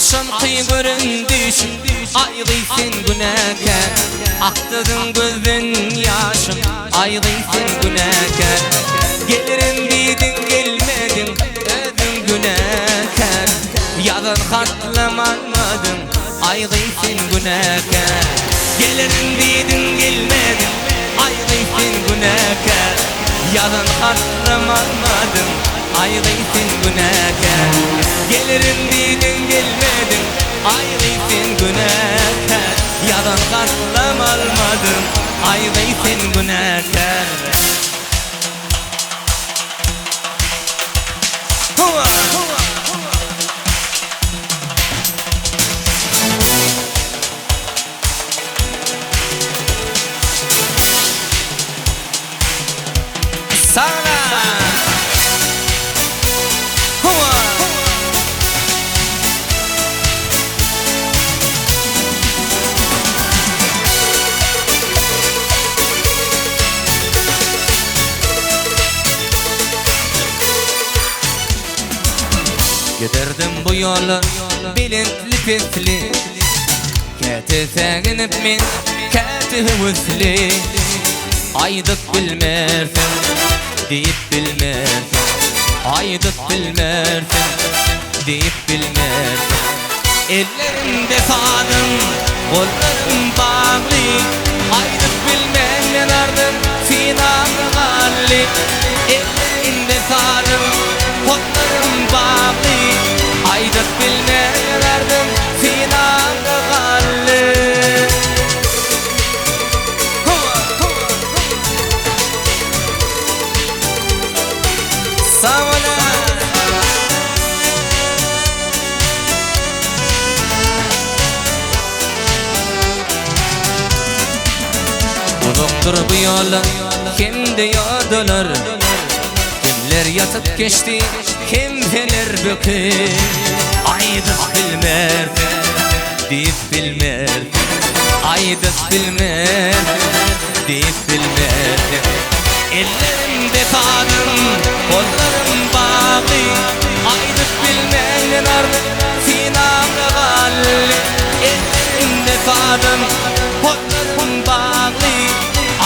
Akşamki göründüş ayrıysın günahkar. Aktırdın gözün yaşım ayrıysın günahkar. Gelirim dedin gelmedin özün günahkar. Yazan katlamadın ayrıysın günahkar. Gelirim dedin gelmedin ayrıysın günahkar. Yazan katlamadın ayrıysın günahkar. Gelirim dedin gelmedin ayrıysın günahkar. Yazan katlamadın ayrıysın günahkar. Sana giderdim bu yolu bilintli pisli. Kati seginip min kati hüvüsli. Aydık bilmersin deyip bilmersin. Aydık bilmersin deyip bilmersin. Ellerimde sadım, kollarım bağlı. Aydık bilmeyen ardım sinamı galli. Ellerimde sadım, kollarım bağlı. Aydık bilmeyen ardım sinamı galli. Uzundur bu yola kim diyordular. Kimler yatıp geçti kimler bökü. Aydık bilmerdi deyip bilmerdi. Aydık bilmerdi deyip bilmerdi. Ellerimde sadım, kollarım bağlı. Aydık bilmeyen ardım sinamda galli. Ellerimde sadım, kollarım bağlı.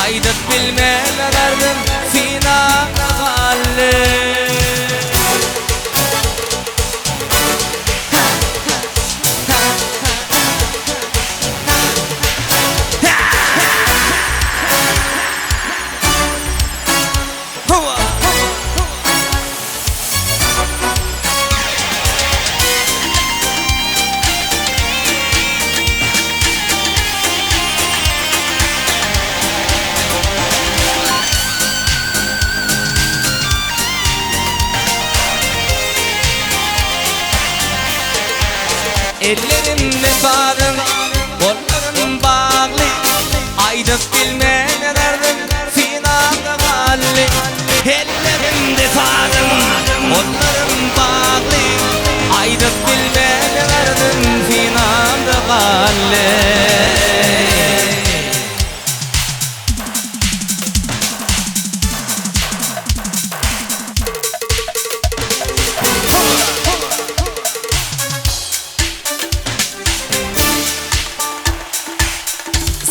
Aydık bilmeyen ardım sinamda galli. Ellerimde sadım, kollarım bağlı. Aydık bilmeyen ardım sinamda galli. Ellerimde sadım, kollarım bağlı. Aydık bilmeyen ardım sinamda galli.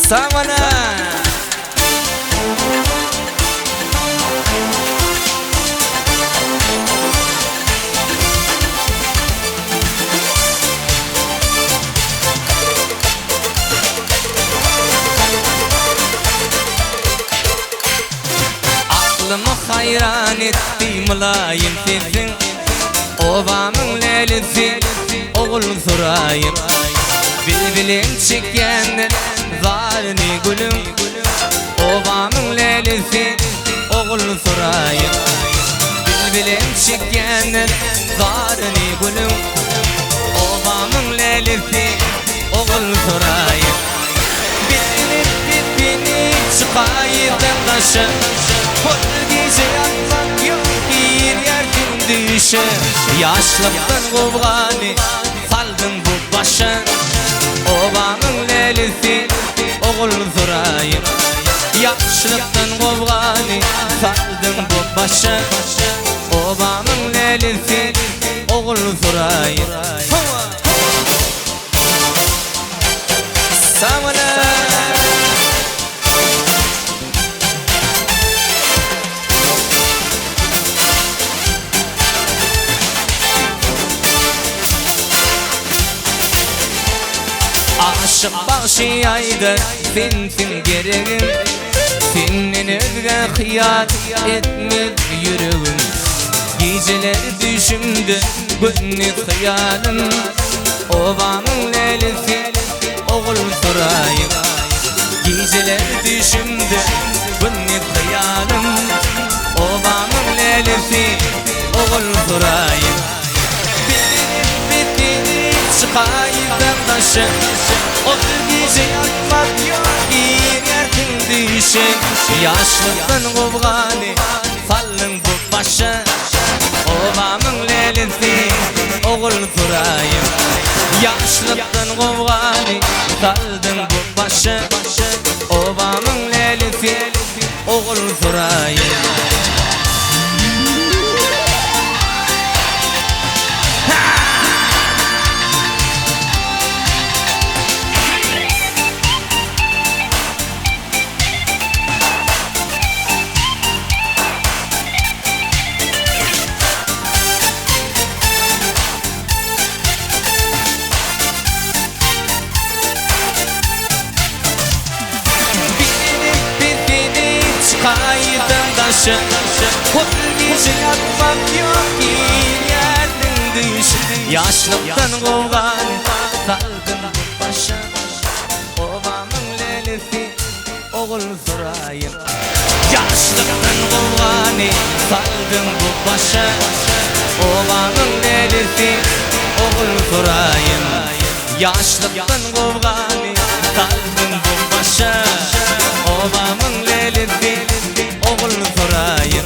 Samana aklımı hayran etti mülayim sesin. Ovamın lelisi oğul sorayım. Bilbilin çekenler zalini gülüm. Ovamın lelisi oğul sorayım. Bilbilin çekenler zalini gülüm. Ovamın lelisi oğul sorayım. Bilinip bipini çıkaydım taşı. Kol gece yatmak yok bir yerdim düşe. Yaşlıktan kovgani saldım bu başın. Ovamın lelisi oğul sorayım. Yaşlıktan kovgani saldım bu başın. Ovamın lelisi oğul sorayım. Aşık bağışıyaydı fin gereğim, senin öyle hıyat etmez yüreğim. Geceler düşümdü gönlük hıyalım, obamın lelisi oğul sorayım. Geceler düşümdü gönlük hıyalım, obamın lelisi oğul sorayım. Bitini çıkaydım taşı, o gece yatmak yok yertin düşe. Yaşlıktan kovgani sallın bu başı, obamın lelisi oğul sorayım. Yaşlıktan kovgani saldın bu başı, obamın lelisi oğul sorayım. Kaydım taşı, kol gece yatmak yok yerdin düşü. Yaşlıktan kovgan saldım başa, obamın lelisi oğul sorayım. Yaşlıktan kovgani saldım bu başa, obamın lelisi oğul sorayım. Yaşlıktan kovgani saldım bu başa, obamın lelisi oğul sorayım.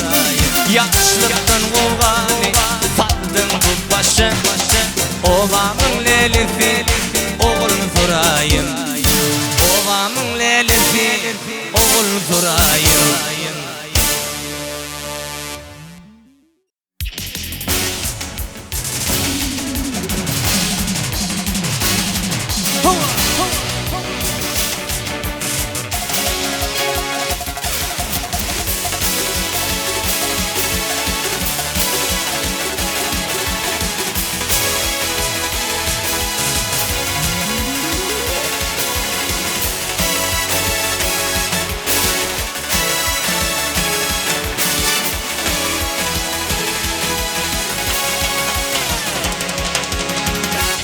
Yaşlıktan kovgani saldım bu başı, obamın lelisi oğul sorayım. Obamın lelisi oğul sorayım.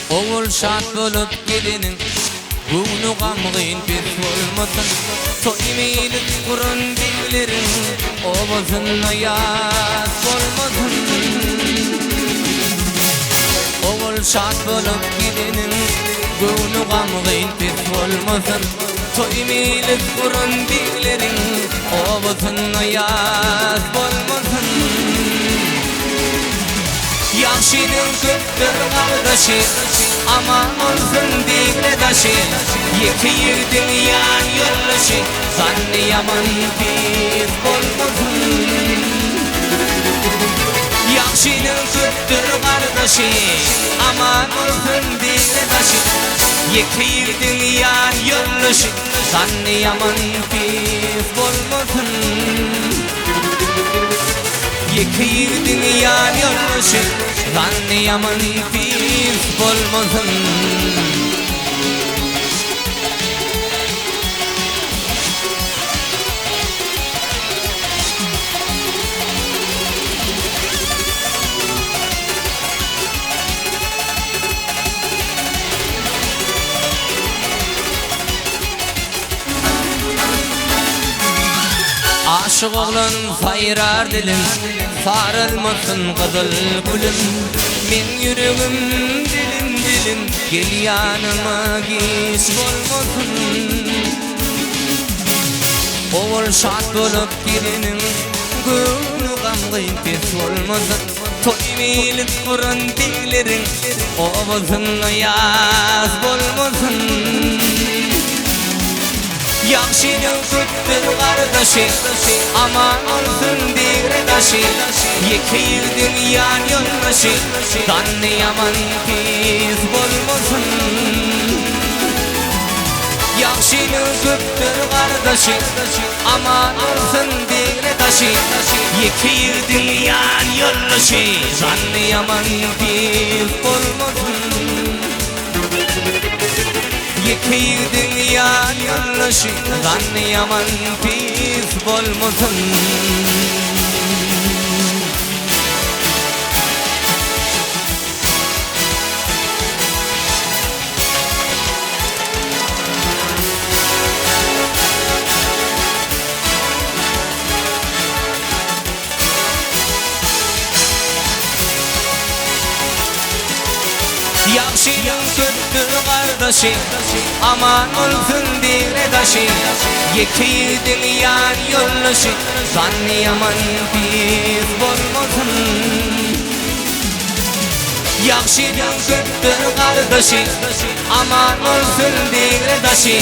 Oğul şart bolup gelinin, bunu gamgın pes bolmasın. Toymeyilik kurun dillerin, obasın ayas bolmasın. Oğul şart bolup gelinin, bunu gamgın pes bolmasın. Toymeyilik kurun dillerin, obasın ayas bolmasın. Yaşının köktür kardeşi, aman olsun dikledaşı. Yekiyirdin yan yoldaşı, zanni yaman pis bolmasın. Yaşının köktür kardeşi, aman olsun dikledaşı. Yekiyirdin yan yoldaşı, zanni yaman pis bolmasın. Yekiyirdin yan yoldaşı, zanni yaman pis bolmasın. Aşık oğlan sayrar dilim, sarılmasın kızıl gülüm. Men yüreğim dilim, gel yanıma geç bolmasın. Oğul şart bolup gelinin, gönlü gamgın pes bolmasın. Toymeyilik kurun dillerin, obasın ayas bolmasın. Yaşının köktür kardeşi, aman olsun dikledaşı. Yekiyirdin yan yoldaşı, zanni yaman pis bolmasın. Yaxşının köptür kardeşi, aman olsun digre taşı. Yekiyrdin yan yoldaşı, zanlı yaman bir olmasın. Yekiyrdin yan yoldaşı, zanlı yaman bir olmasın. Yaxşının köptür kardeşi, aman olsun digre taşı. Yekiyrdin yan yoldaşı, zanlı yaman bir olmasın. Yaxşının köptür kardeşi, aman olsun digre taşı.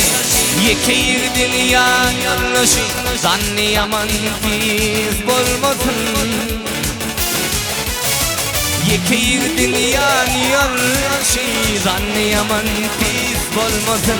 Yekiyrdin yan yoldaşı, zanlı yaman bir olmasın. Yekiyrdin yan yoldaşı, zanlı yaman pis olmasın.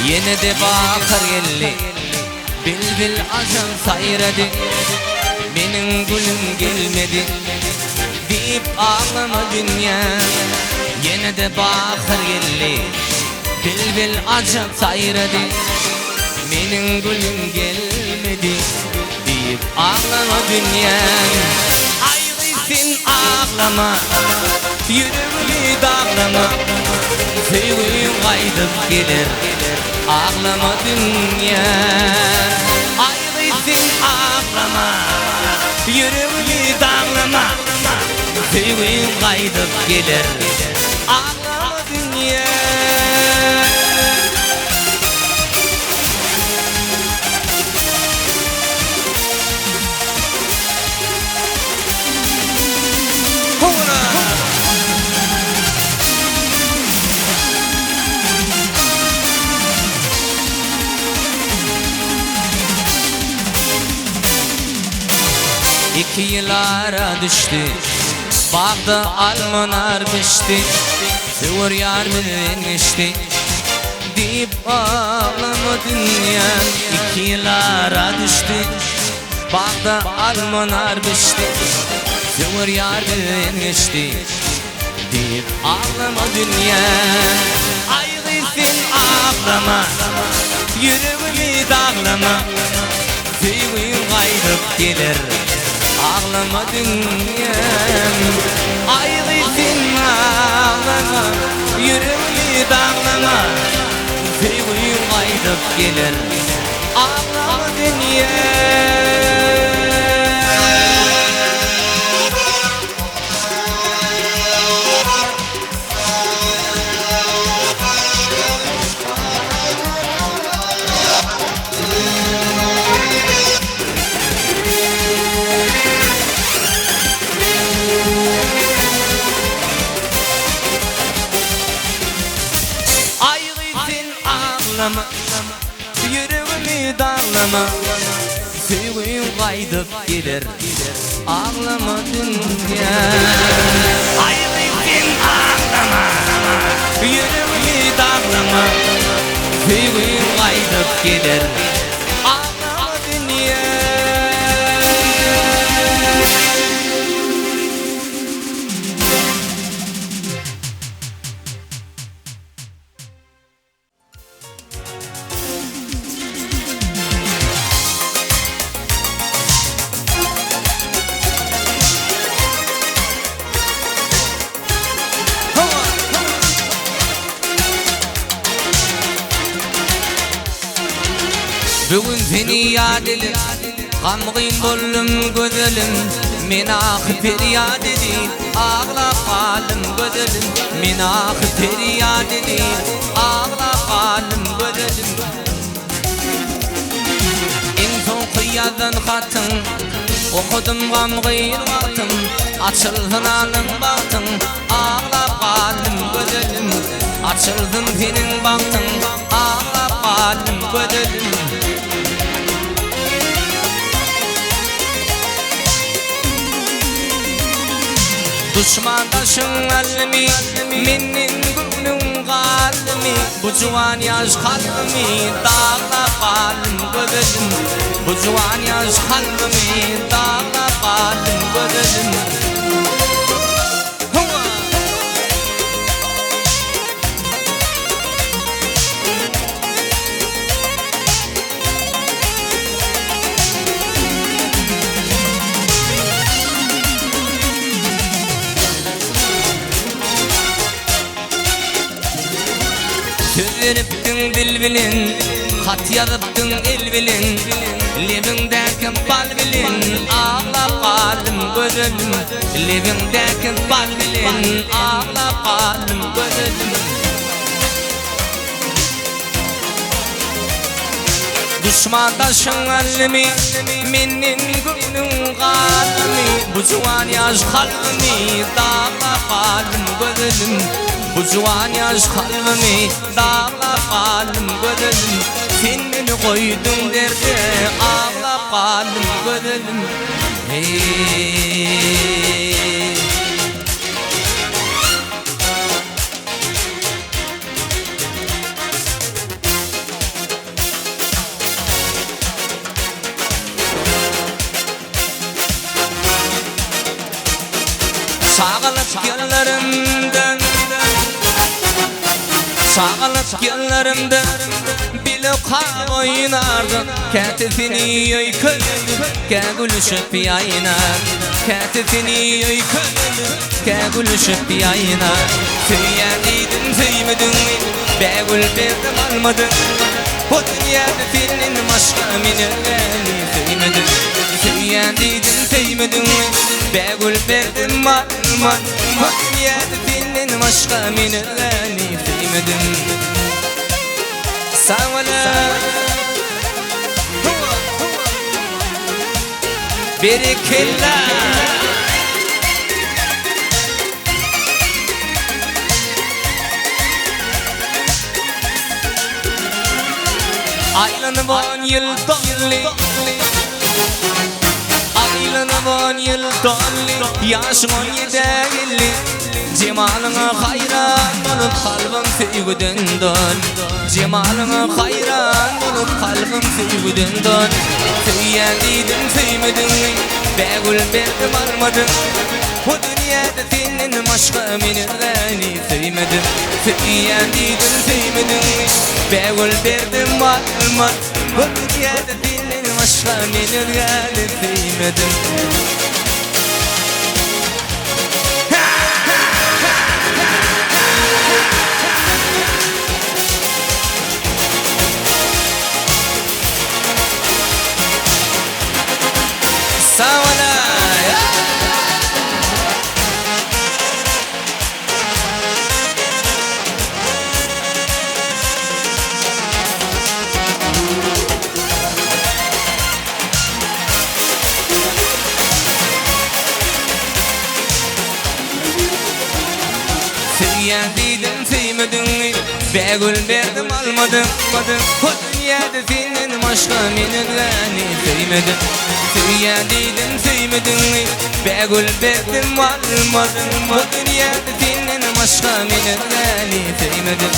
Yine de bakar gelli, bilbil acım sayradı. Benim gülüm gelmedi deyip ağlama dünya. Yine de bakar gelli, bilbil acım sayradı. Benim gülüm gelmedi deyip ağlama dünya. Ayrısın ağlama, yüreğimi dağlama. Sevgim kaydıp gelir, ağlama dünya. Ayrısın ağlama, yüreğimi dağlama. Sevgim kaydıp gelir, ağlama dünya. İki yıllara düştü, bağda almanar pişti. Sıvır yar ben geçti deyip ağlama dünya. İki yıllara düştü, bağda almanar pişti. Sıvır yar ben geçti deyip ağlama dünya. Ayrısın ağlama, yüreğimi dağlama. Sevgim kaydıp gelir, ağlama dünyam. Ayrısın ağlama, yüreğimi dağlama. Sevgim kaydıp gelir, ağlama dünyam. Ağlama, yüreğimi dağlama. Sevgim kaydıp gelir, ağlama dünya. Ayrısın ağlama, yüreğimi dağlama. Sevgim kaydıp gelir, ağlama dünya. Bugün seni yad edip gamgin boldum gözelim. Men ah feryad edip ağla kalım gözelim. Men ah feryad edip ağla kalım gözelim. En son kıyadan hatın Okudum gam gıyır vaktim, açıldın anın baktın. Ağlap kaldım gözelim, açıldın senin baktın. Ağlap kaldım gözelim. Düşmandaşın alemi, menin gülüm kalemi. Bu cuvan yaş kalbimi, dağlap kaldım gözelim. Bu cuvan yaş kalbimi, dağlap kaldım gözelim. Söz veriptin bilbilin, kat yazıptın el bilin. Lebindeki bal bilin, ağlap kaldım gözelim. Lebindeki bal bilin, ağlap kaldım gözelim. Düşmandaşın alemi, menin gülüm kalbimi. Bu cuvan yaş kalbimi, dağlap kaldım gözelim. Bu cuvan yaş kalbimi, dağlap kaldım gözelim. Sen beni koydun derde, ağlap kaldım gözelim. Hey. Sağlık yollarımdan, sağlık yollarımda bile kal oynardım. Katifini yıkıldı, kagülüşüp yaynar. Katifini yıkıldı, kagülüşüp yaynar. Söyledin söylemedin, begül verdim almadın. Bu dünyada senin başka minelini söylemedin. Söyledin söylemedin, begül verdim almadın. Bu dünyada senin başka minelini söylemedim. Sağ ola bereketler. Aylanıp 10 yıl dolly, aylanıp 10 yıl dolly. Yaşım 17-50. Cemalına hayran olup kalbim sevgiden dön. Cemalına hayran olup kalbim sevgiden dön. Söyledin söylemedin, begül verdim almadın. Bu dünyada senin başka minelini söylemedim. Söyledin söylemedin, begül verdim almadın. Bu dünyada senin başka minelini söylemedim. Sağ ola Söyledin söylemedin, begül verdim almadın. Bu dünyada senin başka minelini söylemedim. Söyledin söylemedin, begül verdim almadın. Bu dünyada senin başka minelini söylemedim.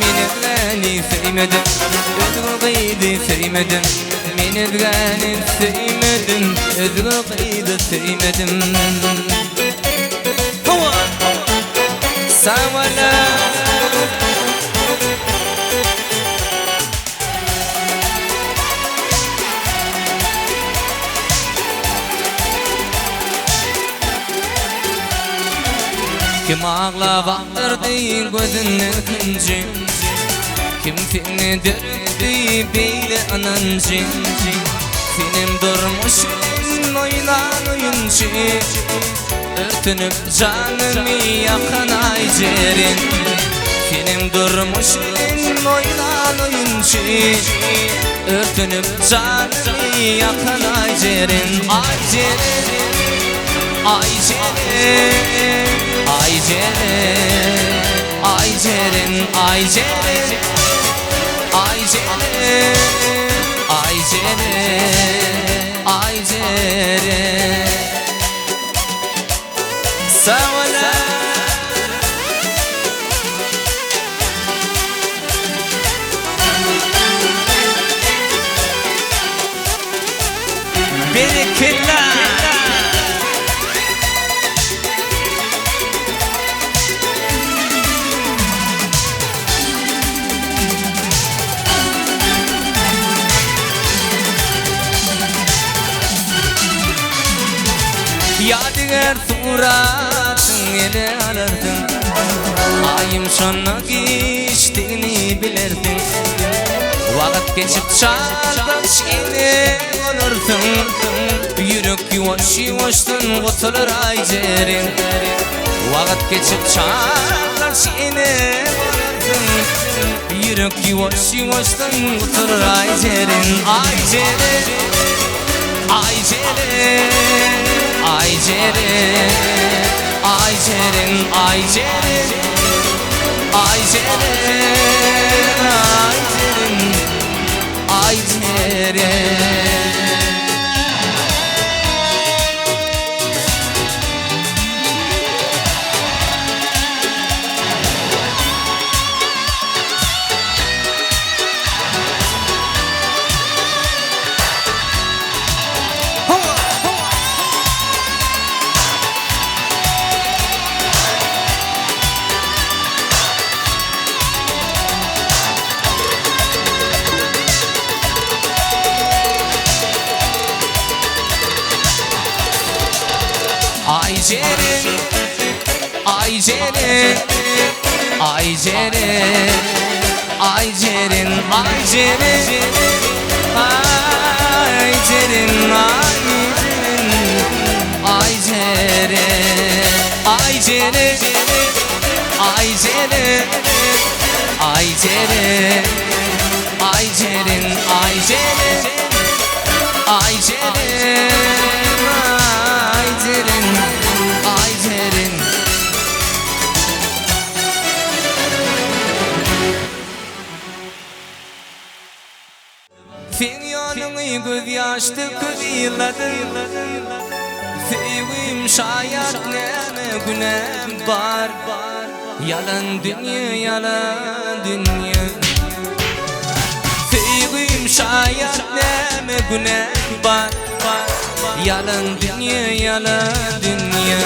Minelini söylemedim, özgür söylemedim. Minelini söylemedim, özgür söylemedim. Sağ ola kim ağla baktırdı gözünden kıncı, kim seni döktü beyle anancı. Senin durmuşun oynan oyuncu, örtünüp canımı yakan ay cerin. Senin durmuşun oynanıyınçı örtünüp canını yakan ay cerin ay cerin ay cerin ay cerin ay cerin ay cerin ay cerin ay cerin ay cerin Savana Berikillah Yadigar suratın ele alırdın Ayım sonra geçtiğini bilirdin Vakit geçip çarpış yine olursun Yürük yuvaş yuvaştın kurtulur ay cerin Vakit geçip çarpış yine olursun Yürük yuvaş yuvaştın kurtulur ay cerin Ay cerin Ay cerin Ay cerin Ay cerin Ay cerin Ay cerin Ay cerin Ay cerin, ay cerin, ay cerin, ay cerin, ay cerin, ay cerin, ay cerin, ay cerin, ay cerin, ay cerin, ay cerin, ay cerin, ay cerin. Ay cerin Finyanını göz yaştı kıyıladı Sevim şayet neme günem var Yalan dünya yalan dünya Sevim şayet neme günem var Yalan dünya yalan dünya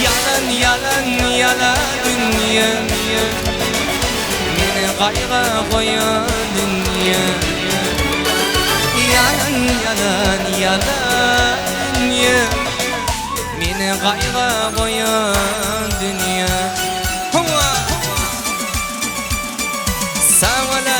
Yalan yalan yalan dünya Beni kayga koyan dünya Yalan yalan yalan dünya Beni kayga koyan dünya Savana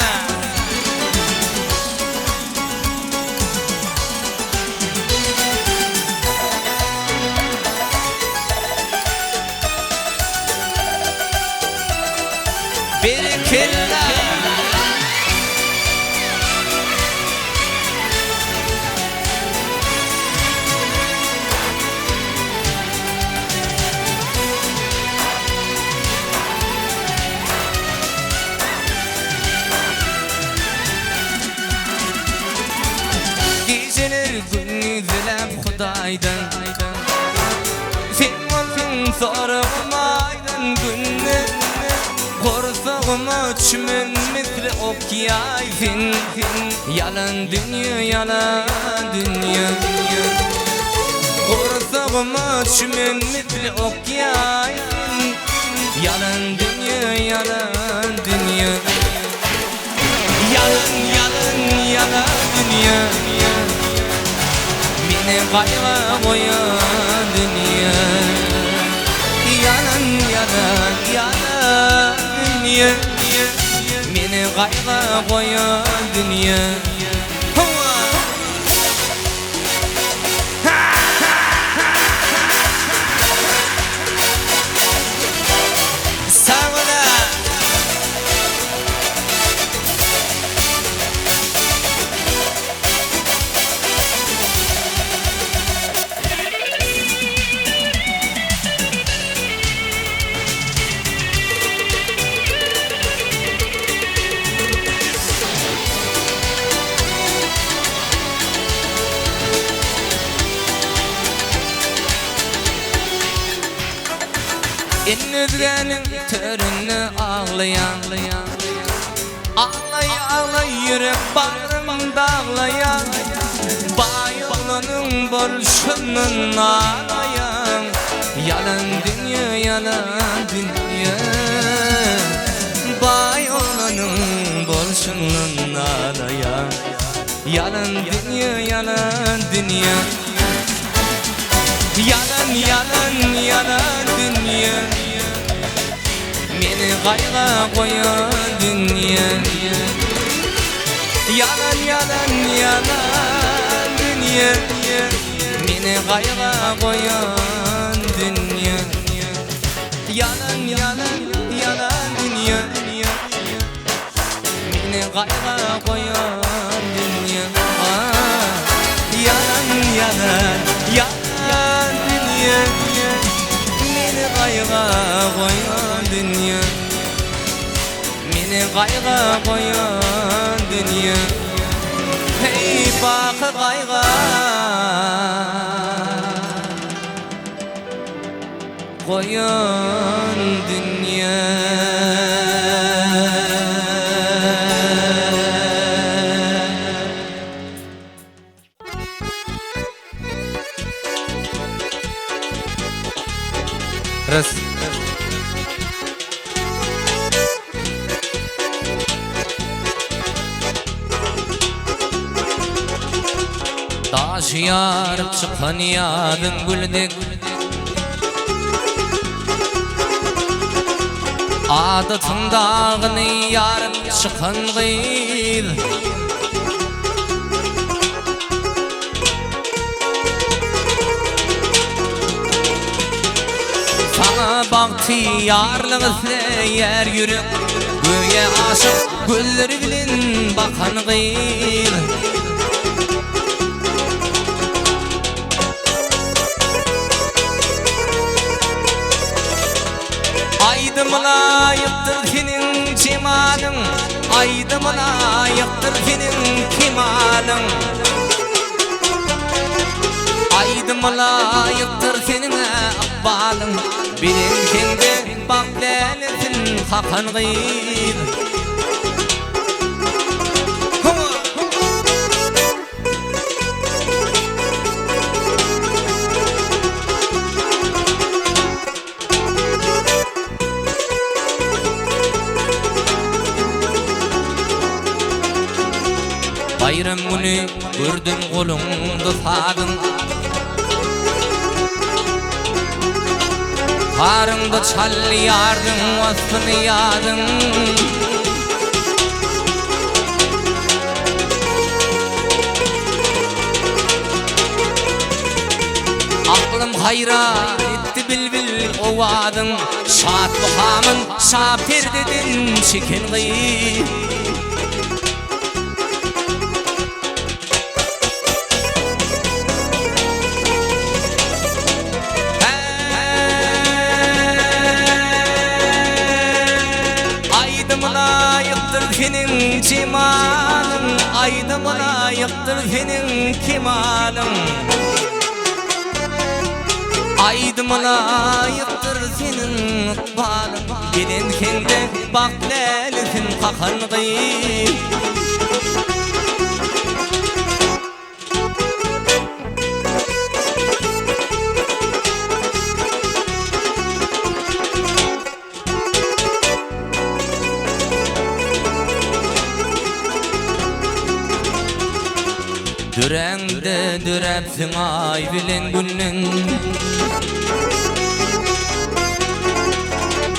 Berikillah Geceler gündüzler Xudaydan Sen olsun sorulmaydan günler Korsağıma çümün misli okyayfin Yalan dünya yalan dünya Korsağıma çümün misli okyayfin Yalan dünya yalan dünya Yalan yalan yalan dünya Beni kayga koyan dünya Yalan yalan yalan dünya Beni kayga koyan dünya Savana özgenin törünü ağlayan Ağlay ağlay yürek bağrım dağlayan Bayolunun bolşunun ağlayan Yalan dünya yalan dünya Bayolunun bolşunun ağlayan Yalan dünya yalan dünya Yalan yalan yalan dünya Meni qayga koyan dünya Yalan yalan yalan dünya Meni qayga koyan dünya Yalan yalan yalan dünya Meni qayga koyan dünya Yalan yalan yalan dünya Meni qayga koyan dünya Meni qayga koyan dünya Hey bakı qayga koyan dünya Res Taş yarıp çıkan yadın güldük Adatındağını yarıp çıkan gıyl Sana bahtiyarlığı yer yürü Göğe aşık gülleri bilin bakan gıyl Aydım layıktır senin cemalın Aydım layıktır senin kemalın Aydım layıktır senin akbalın Bilin kendi bak leletin hakan gıyl Bayram günü gördüm kolumda sağın Karında çal yardın vasfını yadın Aklım hayran etti bilbil ovadın Şahat muhamın şapir dedin çekin gıyı Senin cemalın aydım layıktır senin kemalın Aydım layıktır senin ikbalın Gelin kendi bak lelisin kakan gıyl Dürende dürepsin ay bilen günün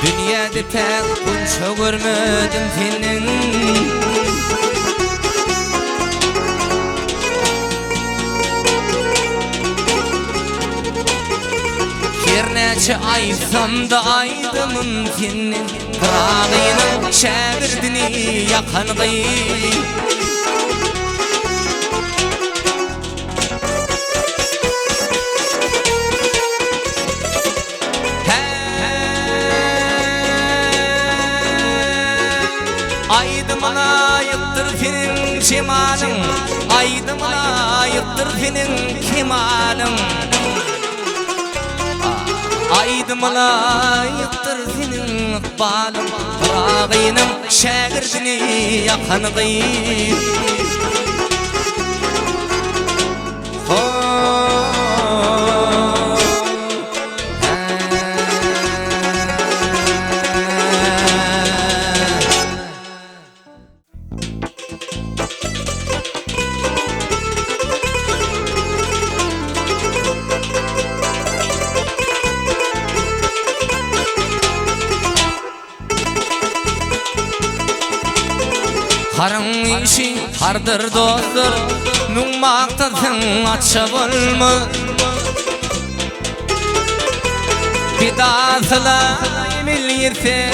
Dünyada pek bunça görmedim senin Her neçe aysam da aydımın senin Kırağıyla şevirdini yakan gıyl Aydım layıktır senin cemalın Aydım layıktır senin kemalın Aydımlayıqtır senin ıqbalın Rağıyının şagirdini yakan gıyır Harın işi hardır dozdur Nungmaqtadın atça bolma Bidasıla emil yirse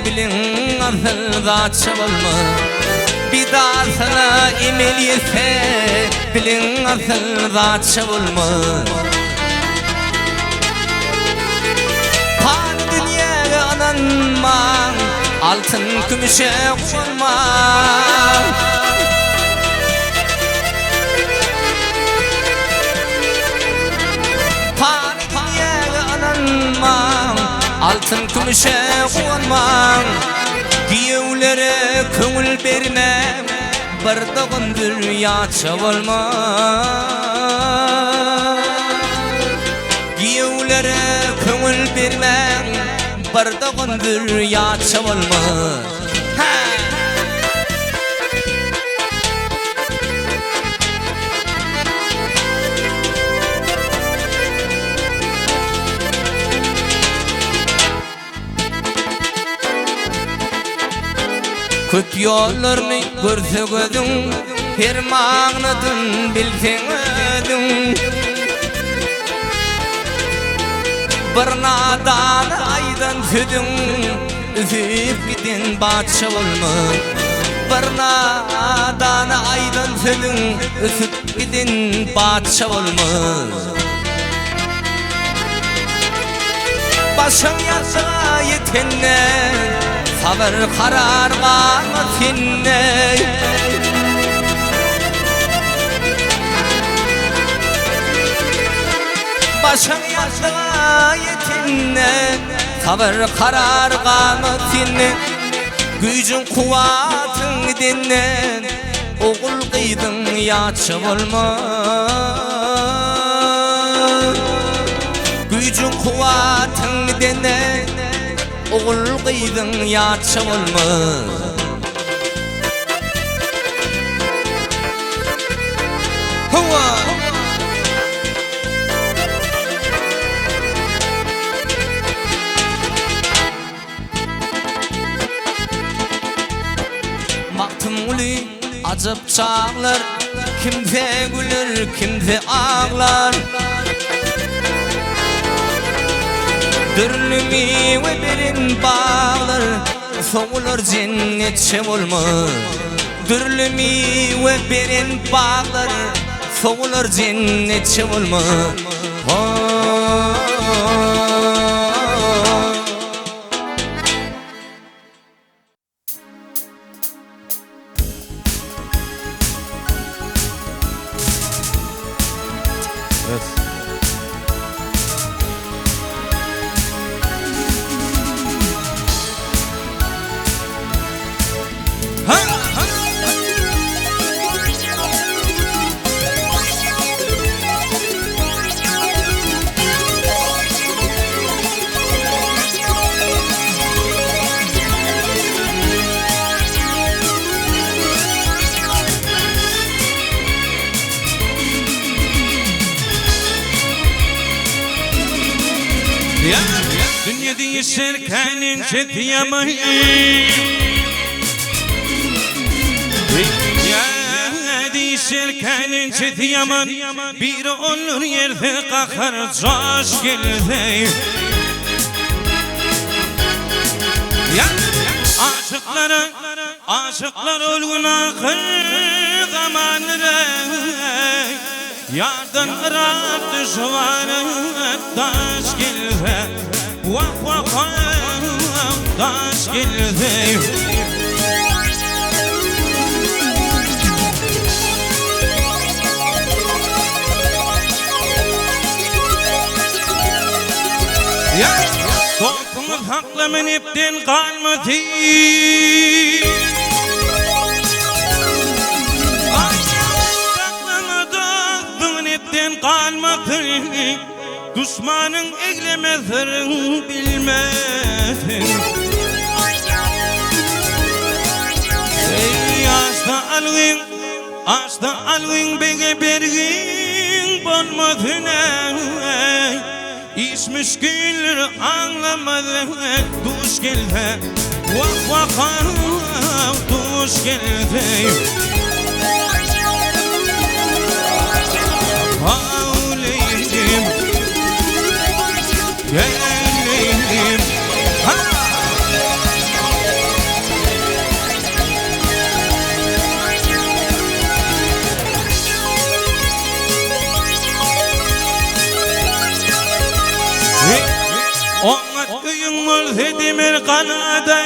bilin asılda atça bolma Bidasıla emil yirse bilin asılda atça bolma Pan dünyaya ananma Altın kümüşe konma Paniye ananma Altın kümüşe konma Giyevlere köngül berme Bardağın dünya çavalma Giyevlere köngül berme Bardağın dünya çavalma Köt yollarını görse gözün Her mağnadın bilsen ödün Bir nadan aydan südün Üfüp gidin batşa olma Bir nadan aydan südün Üfüp gidin batşa olma Başın yaşa yetenle Sabır kararga seninle Başın yaşa yetinle Sabır kararga seninle Gücün kuvatın dinle Oğul kıydın yaçı olma Gücün kuvatın dinle Oğul kıydın yaçı olma Maktımlı acıp çağlar Kimse gülür kimse ağlar Dürlümü ve birin bağlar Soğulur cennetçe olma Dürlümü ve birin bağlar Soğulur cennetçe olma Dünya değişirken ince diyemeyiz Dünya değişirken ince diyemem Bir olur yerde kakar coş gelir Aşıklar olgun akır zamanları Yardan ırak düşmanı taş gelir Vah vah vah taş gelir Yeah. aklımın ipten kalmadı. Aklımı dostun ipten kalmadı. Düşmanın eylemesin bilmesin. Ey Açta algın bege bergin bolmadın ey. İş müşküller anlamadı duş geldi. Vah vah duş geldi. Ağlayayım, geleyim. Ona köyün ol hedimir kanadı.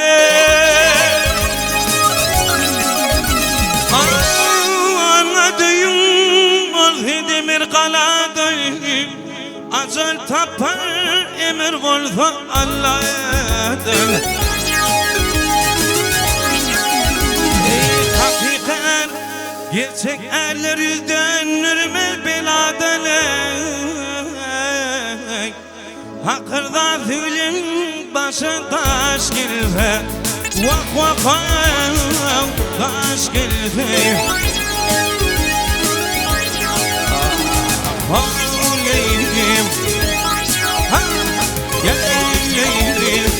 Ona köyün ol hedimir kanadı. Acil tapar emir olsa Allah'ın. Hakikat gerçek erler yüzdenir beladan. Hakırda zulüm başı taş geldi. Vah taş geldi. Ağlayayım, geleyim.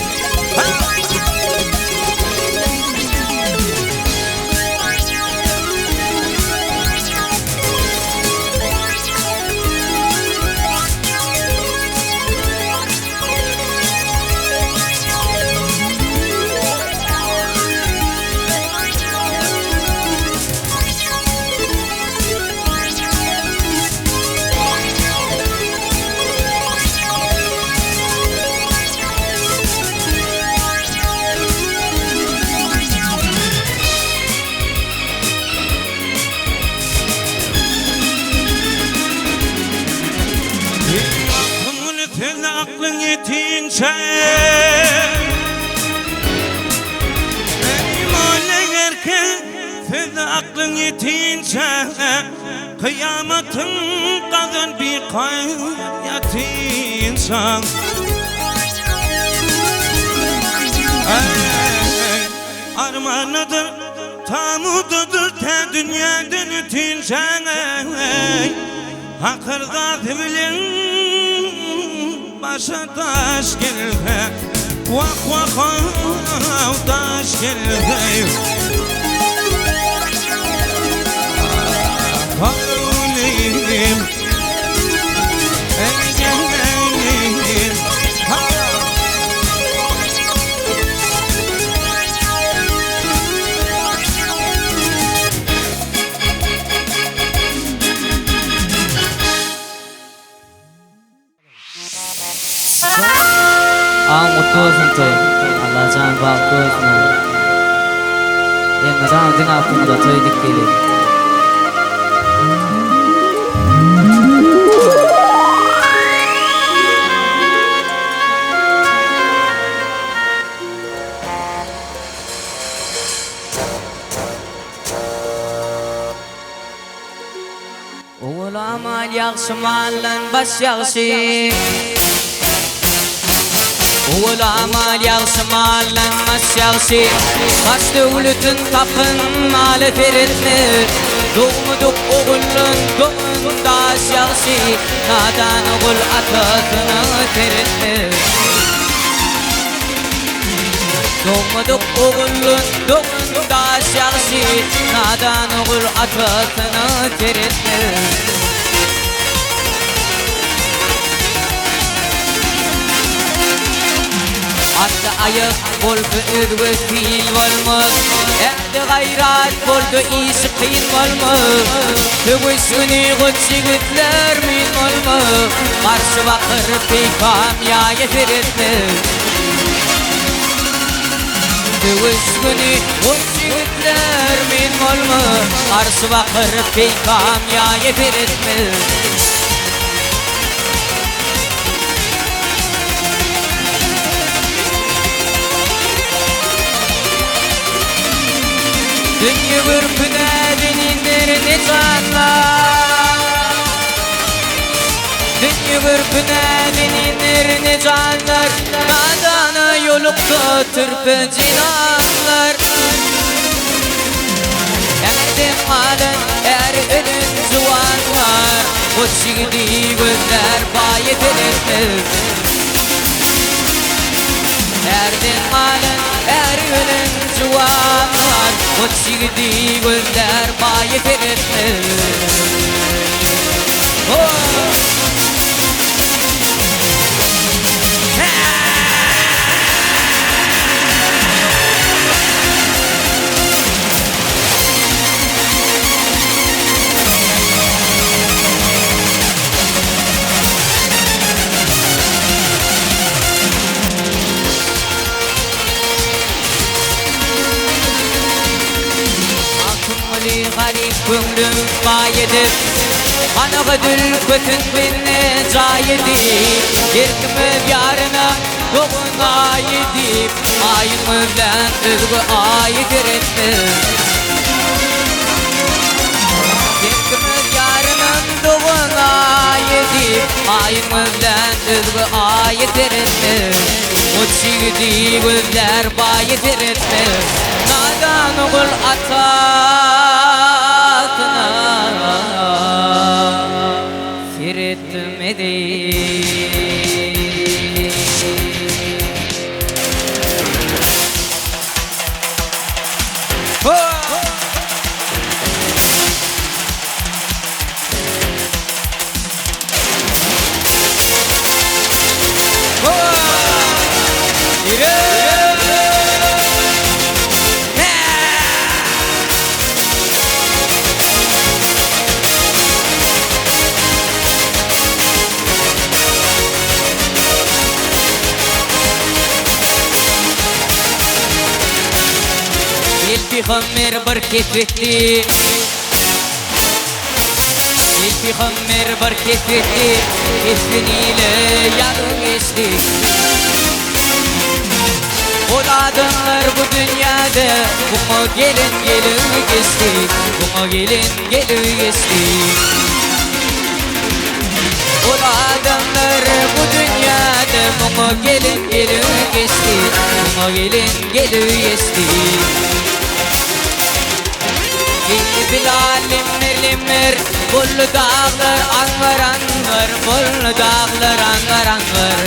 Aklın yetince iman ederken sen aklın yetince kıyametin kadın bir kayat insan. Armanıdır tamududur te dünyadan ötünce hakırda bilin başa taş geldi. Vah taş geldi. Ağlayayım, geleyim. Mutlu olsun toy. Allah can bahtı olsun. En azından dünya hakkında toy dikkelim. Oğul amal yaxşı mallan baş yaxşı. Oğul amal yaxşı mallan baş yaxşı. Baş dövlütün tapın malı feritmi. Doğmuduk oğullun doğun daş yaxşı. Nadan oğul atasını teritmi. Doğmuduk oğullun doğun daş yaxşı. Nadan oğul atasını teritmi. Hatta ayık boldu ödvöz fiil olmaz. Erdi gayrat boldu iyisi kıyın olmaz. Tügüs günü gıtçıgıtlar min olmaz. Karşı bakır peykam ya yefiretme. Tügüs günü gıtçıgıtlar min olmaz. Karşı bakır peykam ya yefiretme. görpüne bilinir canlar Dünya görpüne bilinir canlar Nadana yolukta türpe cinanlar Erdim halen ölün juvanlar O çiğdi gözler bayet elenir Erdim halen ölün juvanlar O çiğdi gözler bayet elenir Garip gönlüm bayedip Ana gıdül kötün beni cayedip Yerkimim yarına doğun ayedip Ayımızdan özgü ayedir ettim Yerkimiz yarının doğun ayedip Ayımızdan özgü ayedir ettim O çiğdi gözler bayedir ettim Nadan oğul atatına Firetmedi خمر بركتي في خمر بركتي السنيلة yarım geçti Oladınlar bu dünyada Kuma gelin geçti Kuma gelin geçti Oladınlar bu dünyada Kuma gelin geçti Kuma gelin geçti Bilal limmer Bullu dağlar anvar anvar Bullu dağlar anvar anvar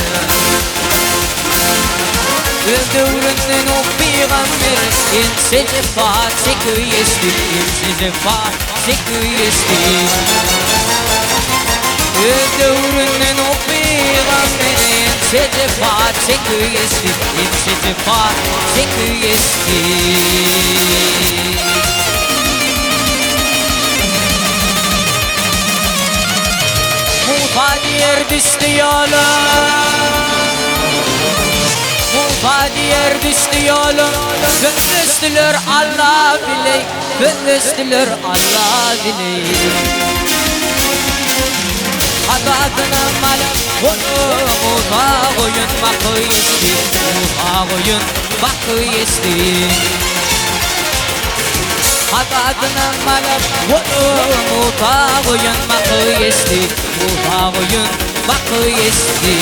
Öldüründen o peygamber İnsici fatih yesti İnsici fatih yesti Öldüründen o peygamber İnsici fatih yesti İnsici fatih yesti Mufadir düştü yolum Mufadir düştü yolum Gündüzdüler Allah biley Gündüzdüler Allah biley Hatatına malım Onu mufa koyun bakı yesti Mufa koyun bakı yesti Hatatına malım Onu mufa koyun bakı yesti Mufa koyun bakı yesti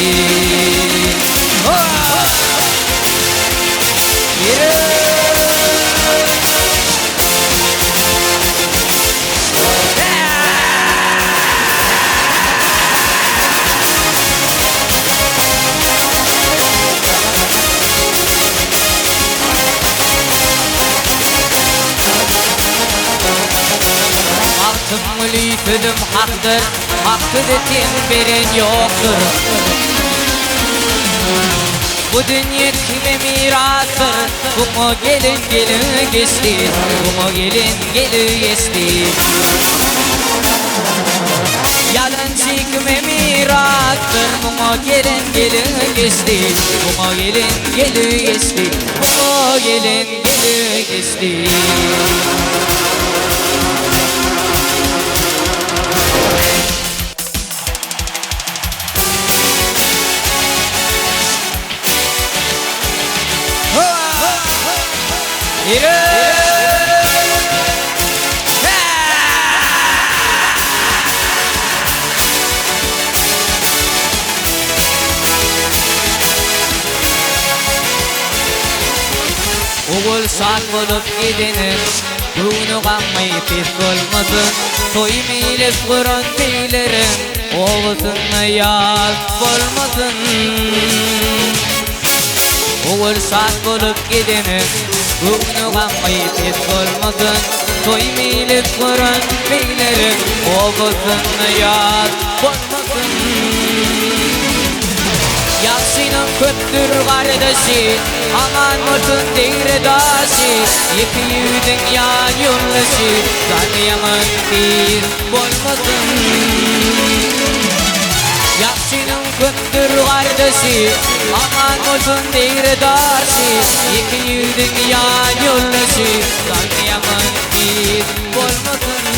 Altın lütfüm haktır Hakkı dedim veren yoktur Bu dünya kime mirastır Bu mu gelin geçti Bu mu gelin geçti Yalancı kime mirastır Bu mu gelin geçti Bu mu gelin geçti Bu mu gelin geçti Oğul saat bulup gidenim Bunu kalmayı pes olmasın Soy meyli Kur'an beylerim Oğuzunla yaz olmasın Oğul saat bulup gidenim Bunu kalmayı pes olmasın Soy meyli Kur'an beylerim Oğuzunla yaz olmasın Yaksının köttür kardeşi Aman olsun deyredaşı İki yüzün yan yollaşı Tanıyaman bir olmasın Yaksının köttür kardeşi Aman olsun deyredaşı İki yüzün yan yollaşı Tanıyaman bir olmasın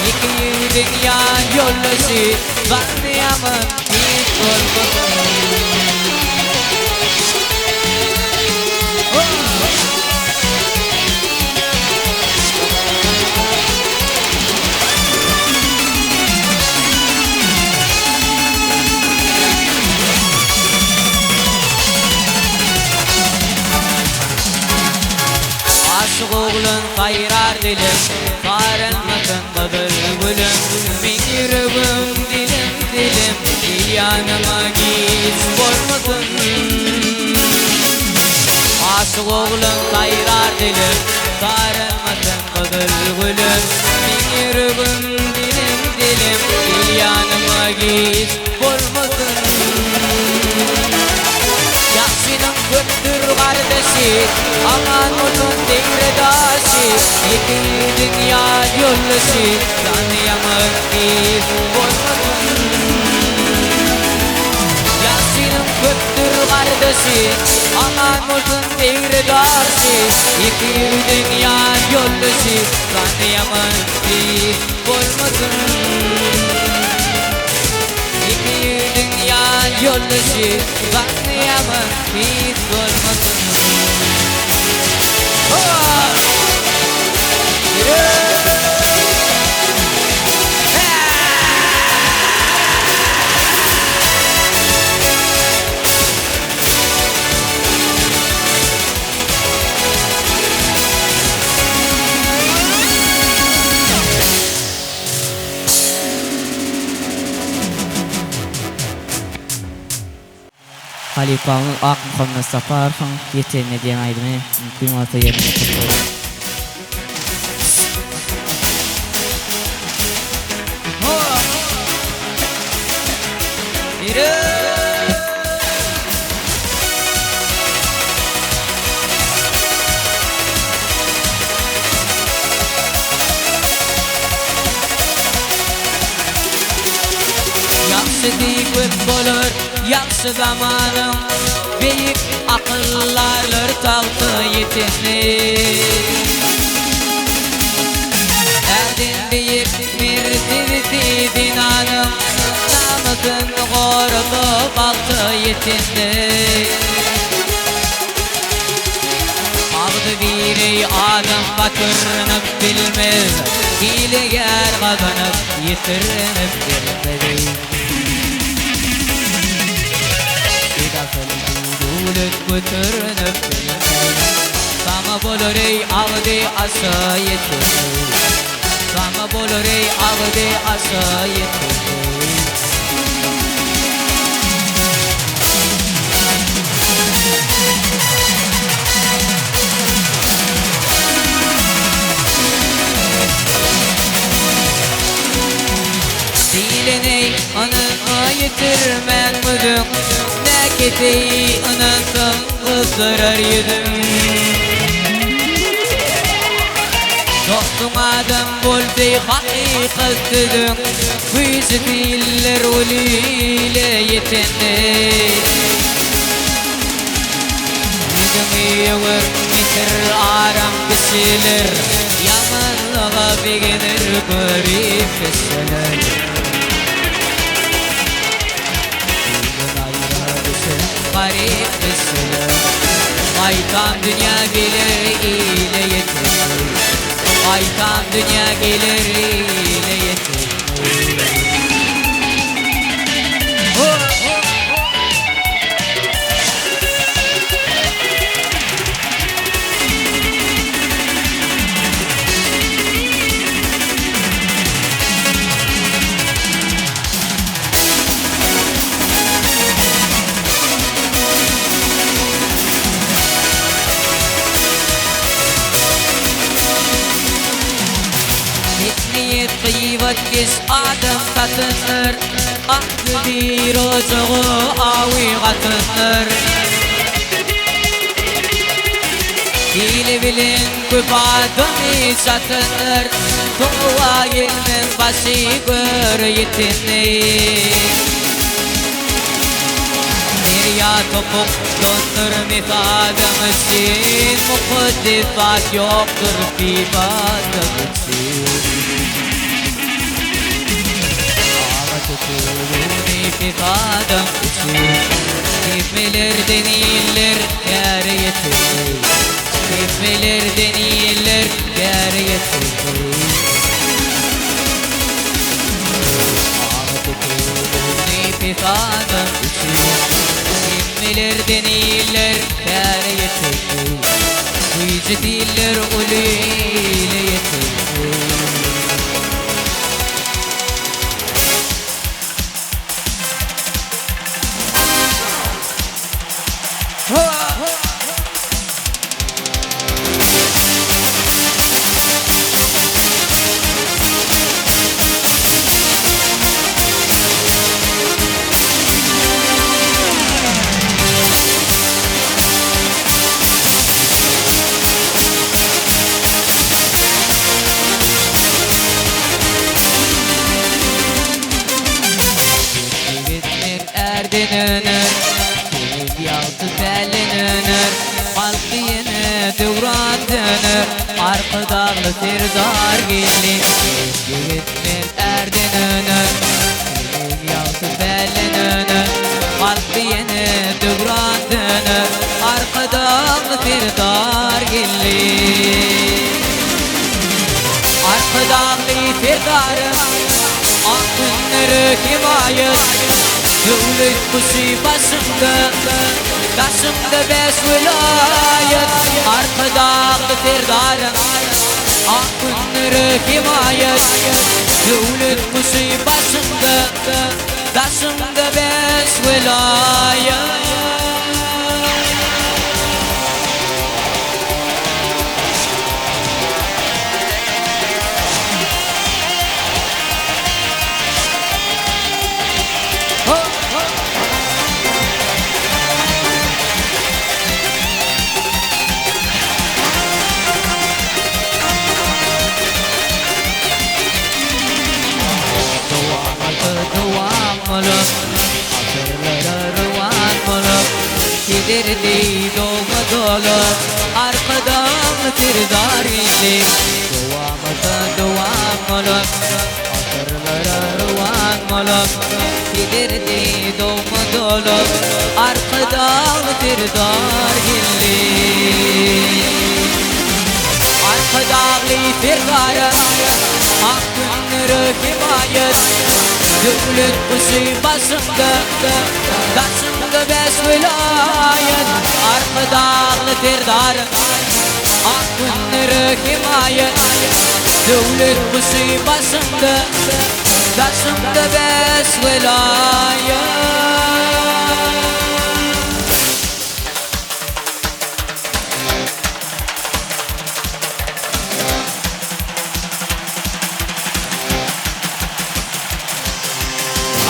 İki yüzün yan yollaşı Tanıyaman bir olmasın Aşık oğlun kayrar dilim Sarılmasın bıdır gülüm Min yüreğim dilim dilim Yanıma git olmasın Aşık oğlun kayrar dilim Sarılmasın bıdır gülüm Min yüreğim dilim dilim Yanıma git olmasın Yaksının köttür kardeşi Aman olsun deyredaşı İki dünya yollaşı Tanıyamak bir olmasın Yaksının köttür kardeşi Aman olsun deyredaşı İki dünya yollaşı Tanıyamak bir olmasın İki dünya yollaşı Tanıyamak bir olmasın Halifamın Ak Muhammed Safarov'un yeteneğine diyen aydımı mümkün olsa yerine tutulur. Yaxşı deyip olur, yaxşı zamanım Beyik akıllarlar tahtı yetenlik Erdin beyik mertebesi dinanım Namazın korudu baktı yetenlik Ağdı biri adam batırınıp bilmez Hileger kazanıp yitirинip bilmez Dulüt götürünüp bilmez Sama bolur ey ağdı aşağı yetirmez Sama bolur ey ağdı aşağı yetirmez Dileney anı yitirmen müdüm Neketeyi anasın kızdırar yüzüm Dostum adam bolsey hakikatsızım Kuyusu diller ulile yetenli Yüzümü yavur mitir aram kişiler Yamanlığa beginir garip kişiler Garip kişiler Aytan dünya gelir ile yetinir Aytan dünya gelir ile yetinir قيوتكش آدم تتنر أقدي روزغو آوي غتنر كيلي بلين كبادمي ستنر توايل من بسيقر يتني يا تفوق تنر مثادم السين مقدفات يقدر في بادم السين تقولوني في قادم السين كيف ملر دنيلر يا ريتني كيف ملر دنيلر يا ريتني تقولوني في قادم السين ملر دنيلر كاريتي ويجديلر قليليتي Erdinönür, kimin yaltı belinönür Kalbiyini devran dönür Arka dağlı sirdar gilli Gitmir erdinönür Kimin yaltı belinönür Kalbiyini devran dönür Arka dağlı sirdar gilli Arka dağlı sirdarım Akınları himayet Dövlet kuşu başımda Taşımda beş vilayet Arka dağlı serdarım Akınları himayet Dövlet kuşu başımda Taşımda beş vilayet Giderdi doğma dolup Arkadan tirdar ilik Duam olup Asırlara ruan olup Giderdi doğma dolup Arkadan tirdar ilik Arkadağlı firgarım Akınları himayet Dövlet kuşu başımda Taşımda beş vilayet Arka dağlı terdarım Akınları himayet Dövlet kuşu başımda Taşımda beş vilayet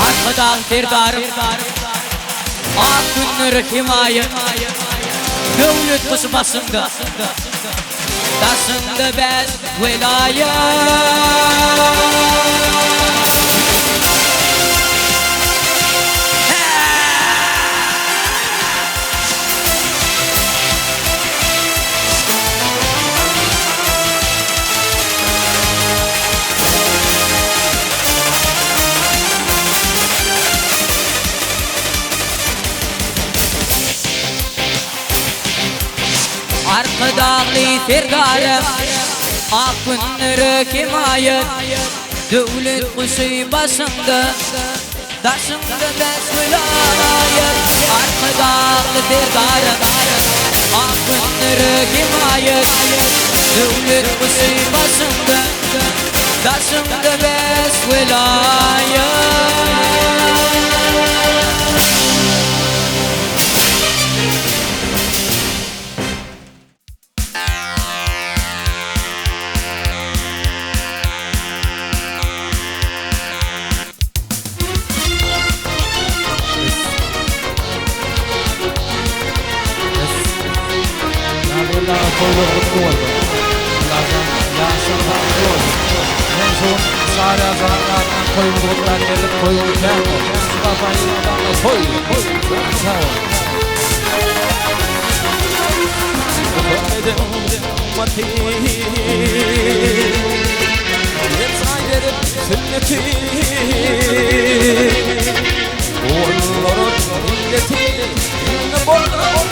Arkadan terdarım Akınları himayet Dövlet kuşu başımda Taşımda beş vilayet Arka dağlı serdarım Akınları himayet Dövlet kuşu başımda Taşımda beş vilayet Arka dağlı serdarım Akınları himayet Dövlet kuşu başımda Taşımda beş vilayet daha toyluğu oldu. Yansın farklı oldu. En son Sari Azanlar'dan koyunu buldular gelip koyunu kârdı. Kafayı adamla koydu. Sağ ol. Ummati Yetsayderim sünneti Oğulların milleti Boğulun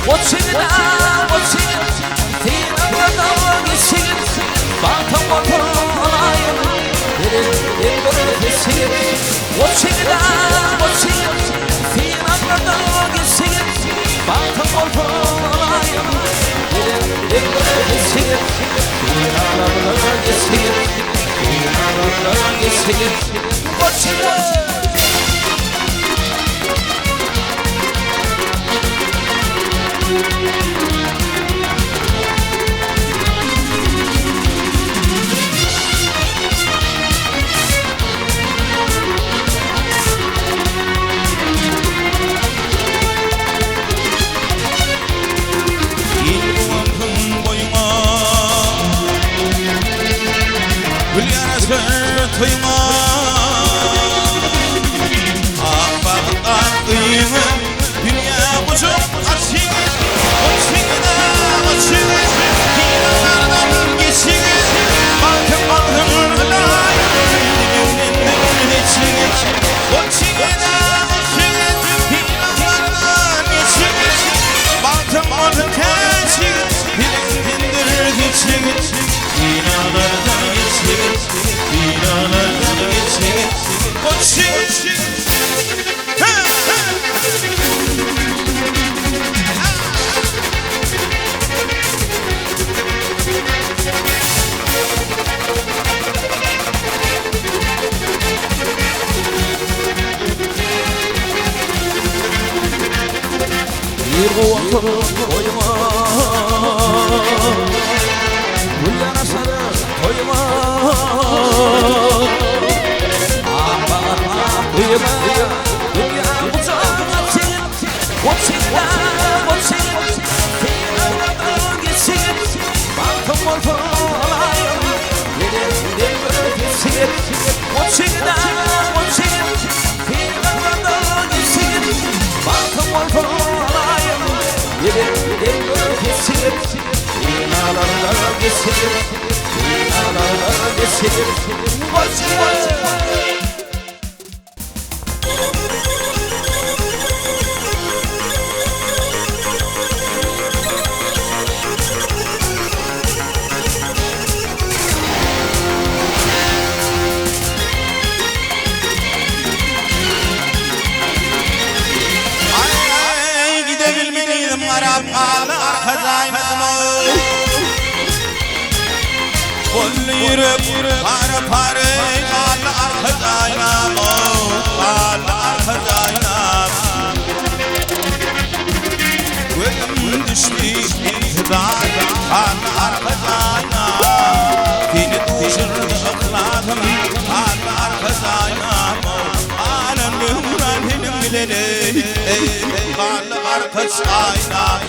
Koçigina Tinanlardan geçsin Batın olayım Derin geçsin Koçigina Tinanlardan geçsin Batın olayım Derin geçsin Tinanlardan geçsin Koçigina Toyma Ağbağlar kıyımı Dünya bucuk açık Açık Dinalardan geçik Bakın alay Dibimden geçik Açık Dinalardan geçik Bakın geçik Dibimden geçik Dinalardan geçik Dinalardan geçik Koçik Bir kuvvetli koyma Bu yana sarı koyma Kıyma Dünya bucağına çekil Koçikla Tinanlardan geçsin Batın olayım Derin geçsin Koçikla Tinanlardan geçsin Batın olayım Derin geçsin Dinalardan geçsin Dinalardan geçsin Koçikla Yürüp pare Ağlı arka dayanam Ağlı arka dayanam Gölüm düştü intidar Ağlı arka dayanam Beni düşürdü ıkladım Ağlı arka dayanam Ağlı nümran benim bileni Ağlı arka dayanam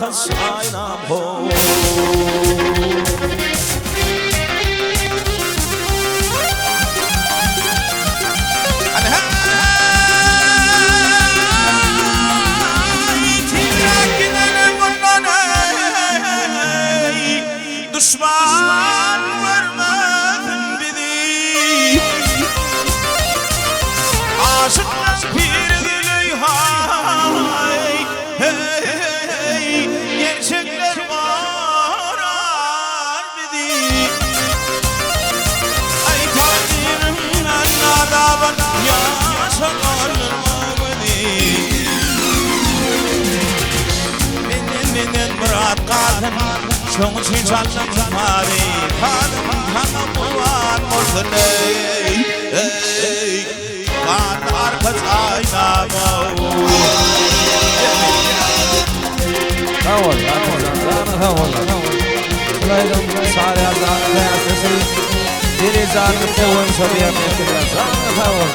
Kasaynam ho Düşman vermedin bizi Aşıklar bir dili hay Gerçekler var murat kaldım Şoň için çaldım mari kaldım Hanım murat olsun ey Kan arkas aynama Tavol, tavol. Sulaydın sarı azanı kıyasası. Diri zanı tevun soruya mektuber. Tavol.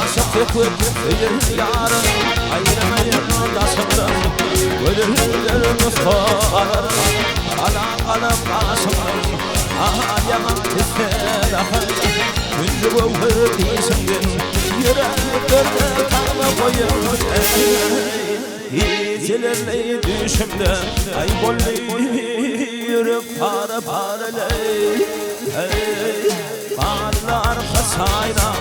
Aşık yarın ayırmayın odasında. Ölürlerin ısmarır. Alan başımın. Yaman ister ahır. Güncü bu hırtısından yüreklerde kanı koyuyor İçilerle düşümde ay bollu yürüp paraley Parlar kasayla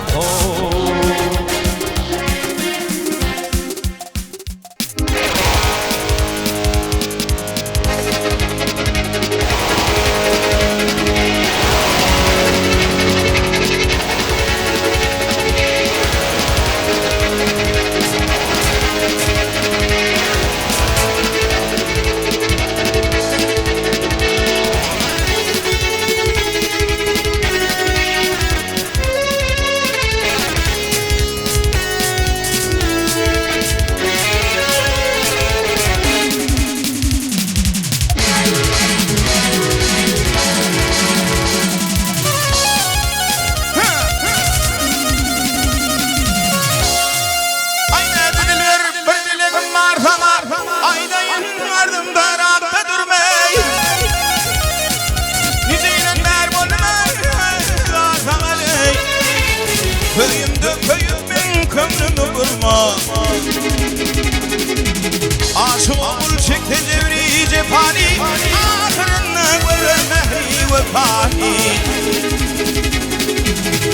Aşık ol çekti devri cephani Ahırına görmehri ve fani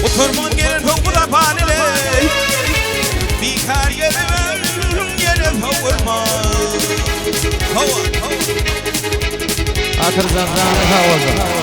Oturman gelin hukula panile Bikar yerim havurma Hava Akır zanzanı havuzda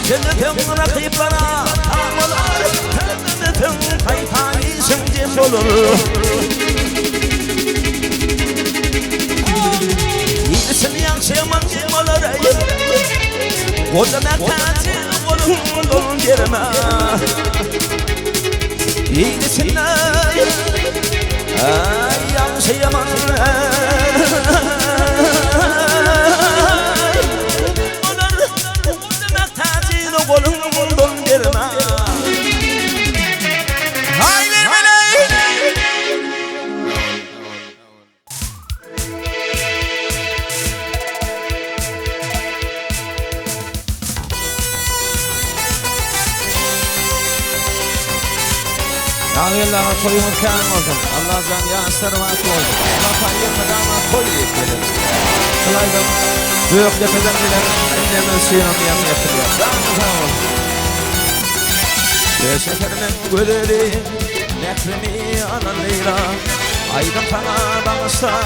Cennetin rakiplara ağlar Cennetin kaytayı şimdi olur İyisin yakşıman kim olur O demek tatil olun yerime İyisin yakşıman Kolum derime Haydi melek Yağıyla koyumuz kârım olsun. Allah can yaşlarıma koydum. Allah payırmadan koy deyip gelir. Kılaydım. Büyük tepeden bilen annemin suyunu yanına yaptırıyor. Sağ olsun. Şekerinin güdeli nekrimi anan Leyla. Aydın sana bağışlar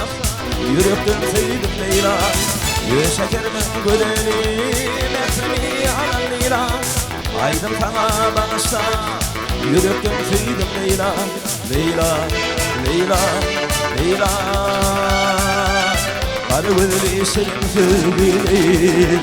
yürekten tüydüm Leyla. Şekerimin güdeli nekrimi anan Leyla. Aydın sana bağışlar yürekten tüydüm Leyla. Leyla, Leyla, Leyla. Karı güdeli senin sevgilim.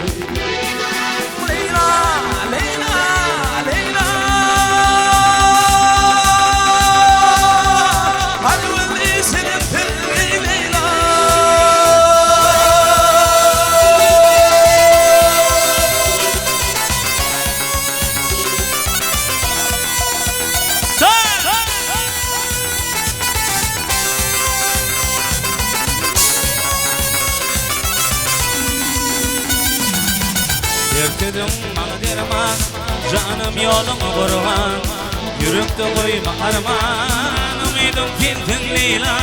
Yürüttüm bana derman, canım yolumu kurban. Yürekte koyma arman, ümidim pintin Leyla.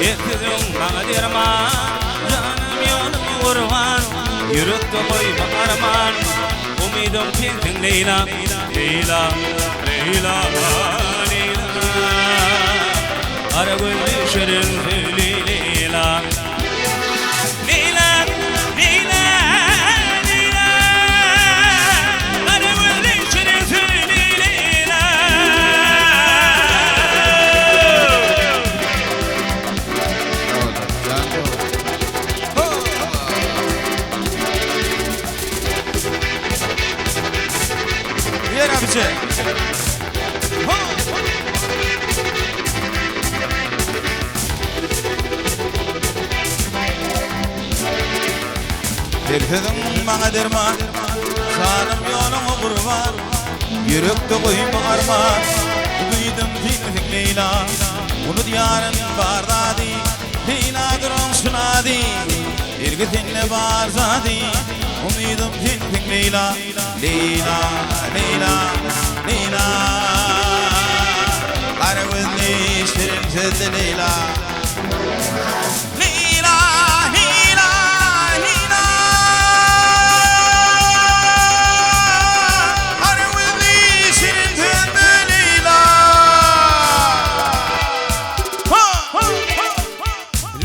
Yürüttüm bana derman, canım yolumu kurban. Yürekte koyma arman, ümidim pintin Leyla. Leyla, Leyla, Leyla. Ara gönlü şirin söyle Leyla. Leyla, Leyla. Yürüttüm bana derman, canım yolumu kurban. Yürekte koyma arman, duydum pintin Leyla. Bunu diyarın bardadi, Leyla durum sunadi. İrgitinle barzadi, umidum pintin Leyla. Leyla, Leyla, Leyla. Karı gözlü şirin sözlü Leyla. Leyla, Leyla, Leyla. Karı gözlü şirin sözlü Leyla.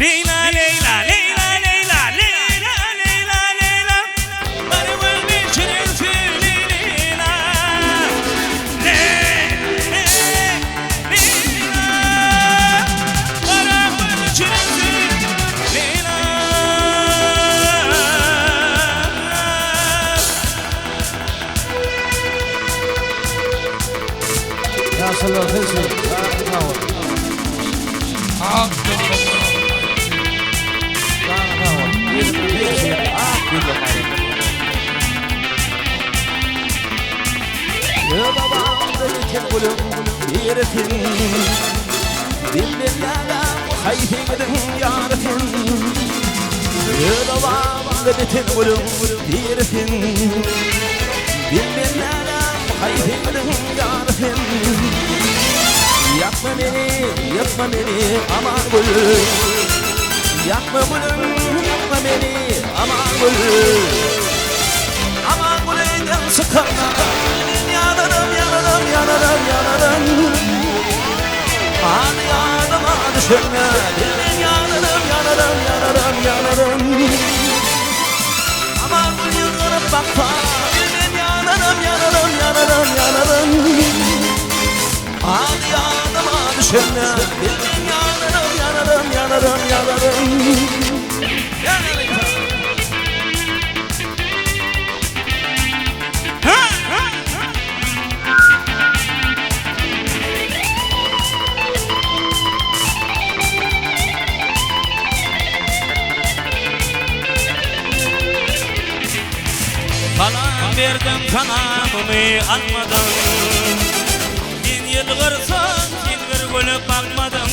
Leyla, Leyla, Leyla, Leyla, Leyla, Leyla, Leyla. Karı gözlü şirin sözlü Leyla. Leyla, Leyla. Karı gözlü şirin sözlü Leyla. Ya sallallahu aleyhi ve sellem. Ya babam dedikin gülüm yeritin Dillillala hayfeydin yarıtin Ya babam dedikin gülüm yeritin Dillillala hayfeydin yarıtin Yakma beni aman gülüm Yakma gülüm yakma beni aman gülüm Aman gülüm sıkarma Yanarım, yanarım, yanarım, yanarım Hadi yanıma düşürme Dilin yanarım, yanarım, yanarım, yanarım Aman bu yıllarım bakma Dilin yanarım, yanarım, yanarım, yanarım Hadi yanıma düşürme Dilin yanarım, yanarım, yanarım, yanarım Falan verdim kanamımı almadım. Bin yıl kırsan bir gülüp bakmadım.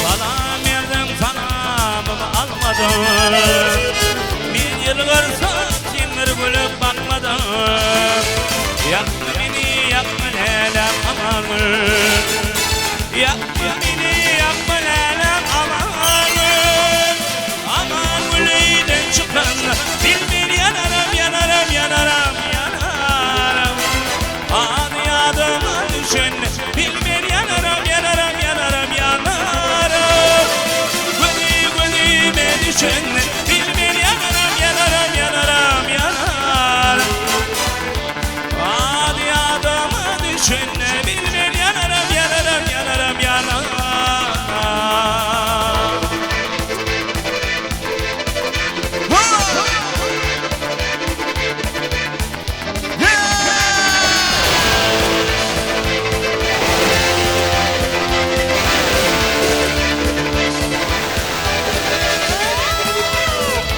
Falan verdim kanamımı almadım. Bin yıl kırsan bir gülüp bakmadım. Yakma beni yakma lelem amanın Yakma beni yakma lelem amanın Aman gülüyden çıkan bilmir yanarım yanarım yanarım yanarım Adı adıma düşen bilmir yanarım yanarım yanarım yanarım Gülüme düşen bilmir yanarım yanarım yanarım yanarım Adı adıma düşen bilmir yanarım yanarım yanarım yanarım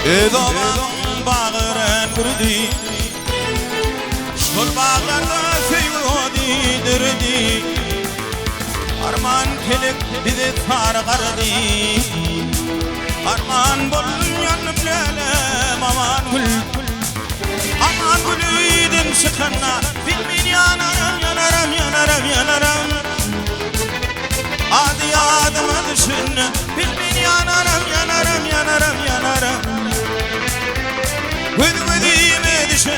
Edoman bağıran bürdi Şol bağlarda feyyodi dirdi Arman kelek bizi targardi Arman bolyan bilelem aman gül Aman gülüydin çıkanna bilmin yanarım yanarım yanarım yanarım Adi adıma düşün bilmin yanarım yanarım yanarım yanarım Gülüme düşün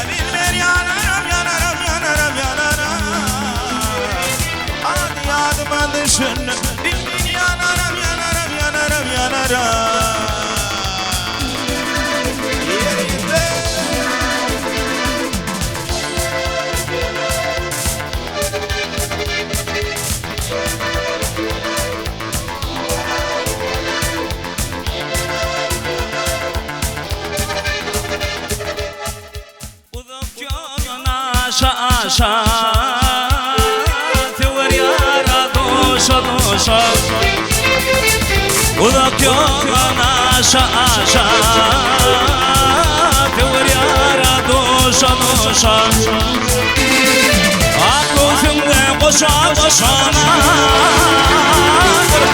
bilmin yanarım yanarım yanarım yanarım Adi adıma düşün bilmin yanarım yanarım yanarım yanarım Aşa Tevr yara doşa doşa Uzak yoldan aşa Tevr yara doşa doşa Aklı sünde koşa koşana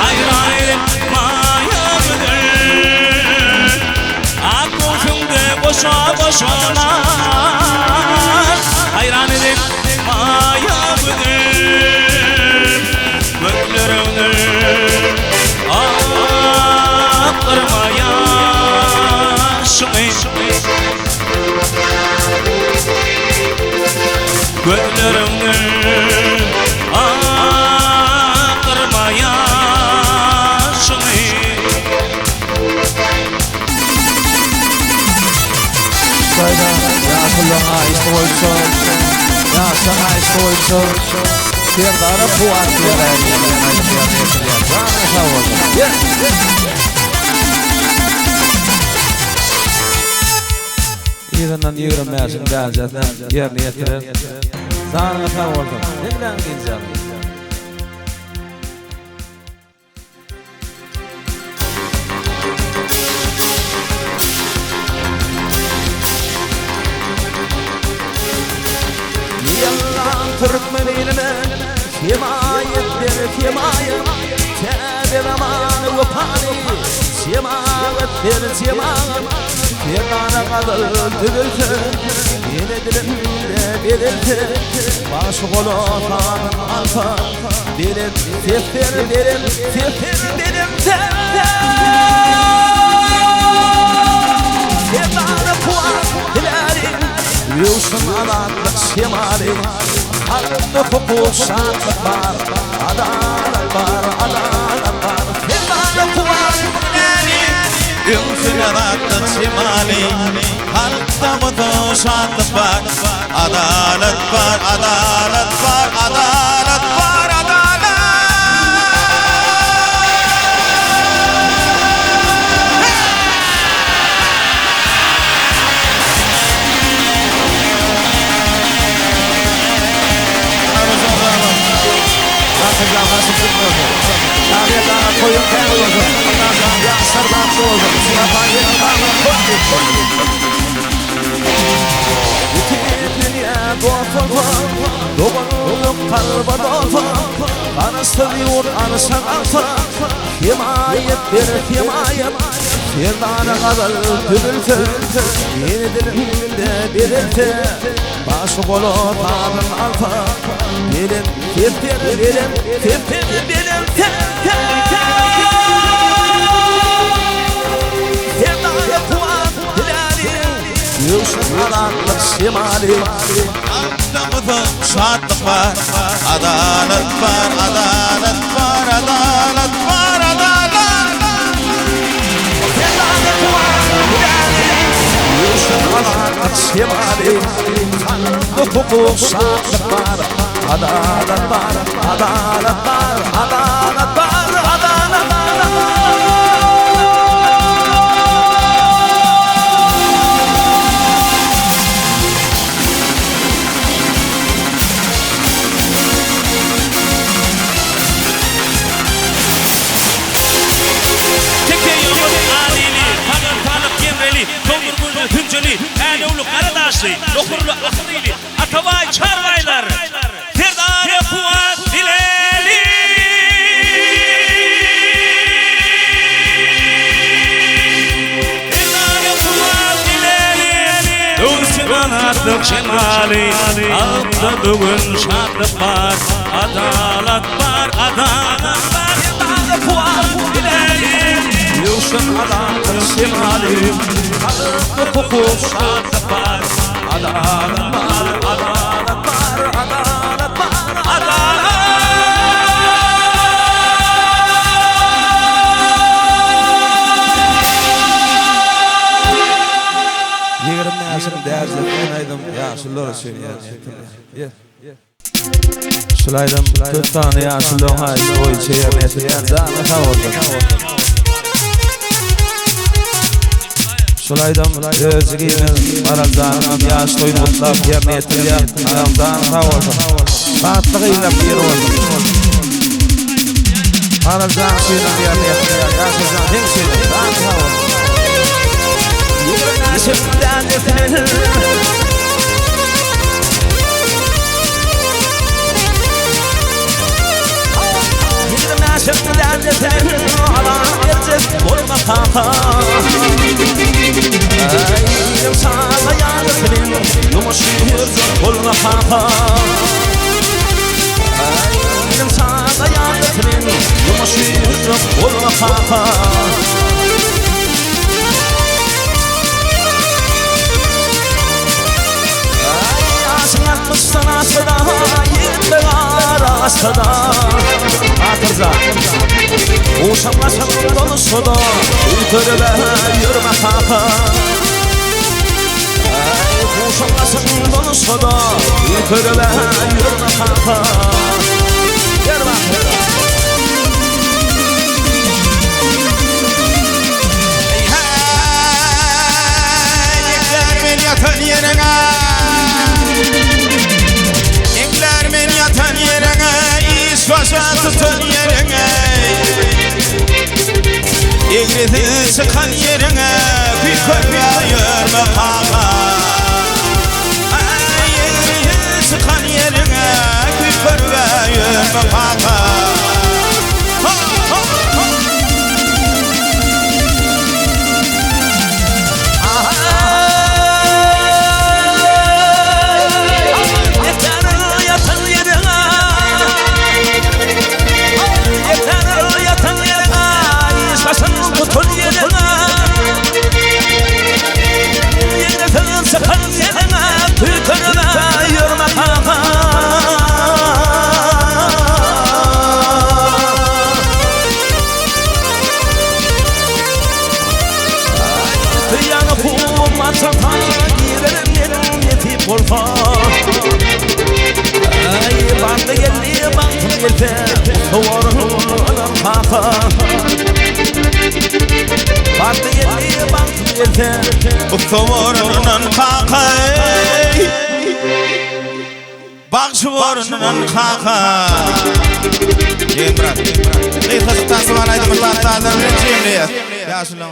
Hayran edin mayamıdır Aklı sünde koşa koşana Hayran edin mayamıdır Gönlümde aklarmaya şımayım Gönlümde aklarmaya şımayım Sayda ya kulluğa istoysun Ya sana istoysun Serdara puan diyorlar Zahmet havalı İğrinden yürümezsin dercesinden yerine yetirir Zahmet havalı Neden gideceğim Türkmenine himayettir himayet Tebe zamanı vapani Simayettir simayet Yerdana kadar öldürüldü Yine dilimde belirti Başı kolu tanın alfa Dilim sefter dilim sefter dilim Yerdana puan dilerim Yuşun alanlık şemali Hakkı hukuk şanlık var Adalet var, adalet var Yerdana puan dilerim Yuşun alanlık şemali Hakkı hukuk şanlık var Adalet var, adalet var, adalet var, adalet Nasıl tutmuyordu? Tabiatına koyun ken olurdu. Ondan sonra yansırdan soğurdu. Sırapan yıllarla koydu. Dünya doğfa Doğanlık kalba doğfa Anısı diyor anısı alfa Himayet bir himayet Yerdana kadar öldürüldü Yeni dilimde belirti Başı kolu tanın alfa Dilim Aklımızın şartlık var, adalet var, adalet var, adalet var, adalet. Hukuk şartlık var, adalet var, adalet var, adalet var, adalet var. Hünceli, Əlevlu, Qaradaşlı, Loxurlu, Axırlı, Atavay, Çarvaylar, Ferdanı, Fuat, Dileli. Ferdanı, Fuat, Dileli. Dövüşün artık şemali, altta bugün şartlık var, adalet var, adalet var. Ferdanı, Fuat, Dileli. Dövüşün adalet şemali, hukuk şartlık var, adalet var, adalet var, adalet var, adalet. Yeğerim yaşım değerli aydım yaşlılar söylüyor. Şulaydım 4 tane yaşlılar hay oy çeyemetiyen zahmet oldu. Şulaydım özgimiz arazanım yaş toyun mutlak yerine yetirgen aramdan tavoldu. Batlığı ile bir oldu. Arazan suyunun yerine yetirgen yaşlıcan hem suyunun tavoldu. Yeğerim yaşımdan Şefkeden alan yersiz olma kaka. Ayım sana yanısın yumuşuyor olma kaka. Ayım sana yanısın yumuşuyor olma kaka. Aşıkmışsın aşkıda yirmi arasıda Atırza Uşaklaşın konuşuda Ütürübe yürüme kaka Uşaklaşın konuşuda Ütürübe yürüme kaka Yürüme Ekler beni yatan yerine Ekler beni yatan yerine İsvaşa tutun yerine Egreti çıkan yerine Bir körbe yürme kaka Egreti çıkan yerine Bir körbe yürme kaka Ufavorunun kakay Bakşıvorunun kakay Cemrat Kıyıkızı tasıman aydı mutlu atazdan bir cemliyet Yaşılın